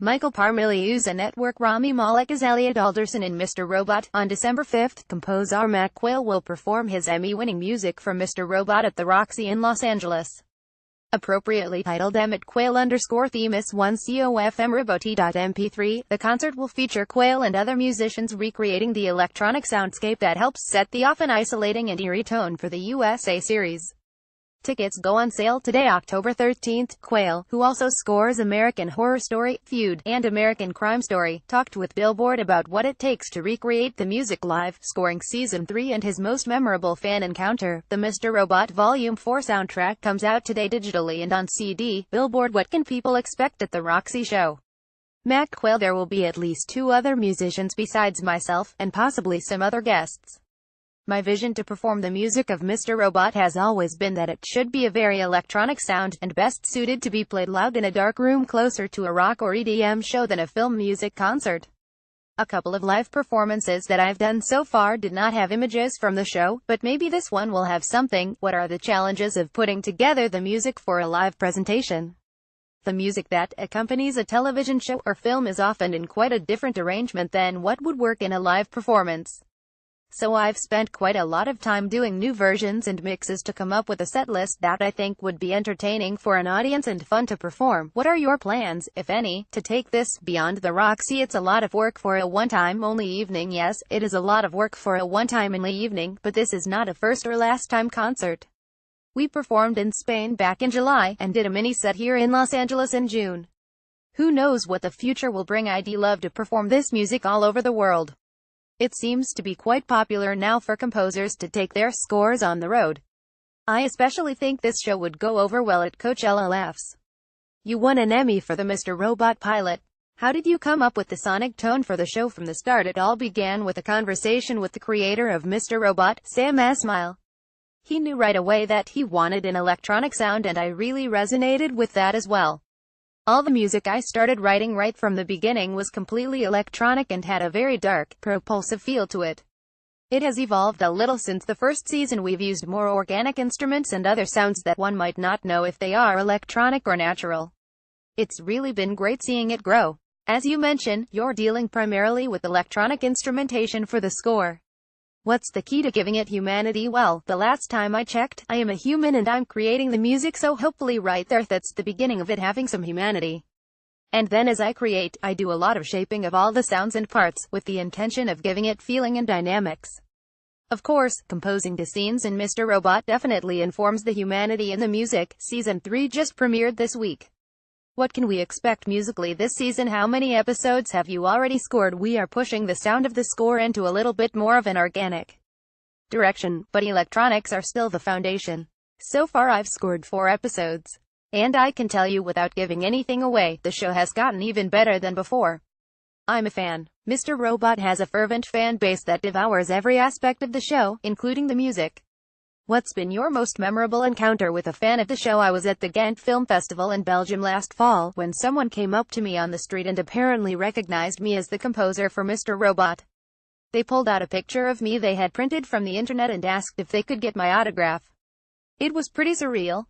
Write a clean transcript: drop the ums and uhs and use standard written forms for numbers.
Michael ParmeleeUSA Network Rami Malek as Elliot Alderson in Mr. Robot. On December 5th, composer quayle will perform his Emmy-winning music for Mr. Robot at the Roxy in Los Angeles. Appropriately titled Emmet-Quayle_Themis1COFM-Riboti.mp3, the concert will feature Quayle and other musicians recreating the electronic soundscape that helps set the often isolating and eerie tone for the USA series. Tickets go on sale today, October 13th. Quayle, who also scores American Horror Story, Feud, and American Crime Story, talked with Billboard about what it takes to recreate the music live, scoring Season 3 and his most memorable fan encounter. The Mr. Robot Volume 4 soundtrack comes out today digitally and on CD. Billboard: what can people expect at the Roxy show? Quayle: there will be at least 2 other musicians besides myself, and possibly some other guests. My vision to perform the music of Mr. Robot has always been that it should be a very electronic sound, and best suited to be played loud in a dark room closer to a rock or EDM show than a film music concert. A couple of live performances that I've done so far did not have images from the show, but maybe this one will have something. What are the challenges of putting together the music for a live presentation? The music that accompanies a television show or film is often in quite a different arrangement than what would work in a live performance. So I've spent quite a lot of time doing new versions and mixes to come up with a set list that I think would be entertaining for an audience and fun to perform. What are your plans, if any, to take this beyond the Roxy? It's a lot of work for a one-time only evening. Yes, it is a lot of work for a one-time only evening, but this is not a first or last time concert. We performed in Spain back in July, and did a mini set here in Los Angeles in June. Who knows what the future will bring? I'd love to perform this music all over the world. It seems to be quite popular now for composers to take their scores on the road. I especially think this show would go over well at Coachella. Laughs. You won an Emmy for the Mr. Robot pilot. How did you come up with the sonic tone for the show from the start? It all began with a conversation with the creator of Mr. Robot, Sam Esmail. He knew right away that he wanted an electronic sound, and I really resonated with that as well. All the music I started writing right from the beginning was completely electronic and had a very dark, propulsive feel to it. It has evolved a little since the first season. We've used more organic instruments and other sounds that one might not know if they are electronic or natural. It's really been great seeing it grow. As you mentioned, you're dealing primarily with electronic instrumentation for the score. What's the key to giving it humanity? Well, the last time I checked, I am a human and I'm creating the music, so hopefully right there that's the beginning of it having some humanity. And then as I create, I do a lot of shaping of all the sounds and parts, with the intention of giving it feeling and dynamics. Of course, composing the scenes in Mr. Robot definitely informs the humanity in the music. Season 3 just premiered this week. What can we expect musically this season? How many episodes have you already scored? We are pushing the sound of the score into a little bit more of an organic direction, but electronics are still the foundation. So far I've scored 4 episodes. And I can tell you without giving anything away, the show has gotten even better than before. I'm a fan. Mr. Robot has a fervent fan base that devours every aspect of the show, including the music. What's been your most memorable encounter with a fan of the show? I was at the Ghent Film Festival in Belgium last fall, when someone came up to me on the street and apparently recognized me as the composer for Mr. Robot. They pulled out a picture of me they had printed from the internet and asked if they could get my autograph. It was pretty surreal.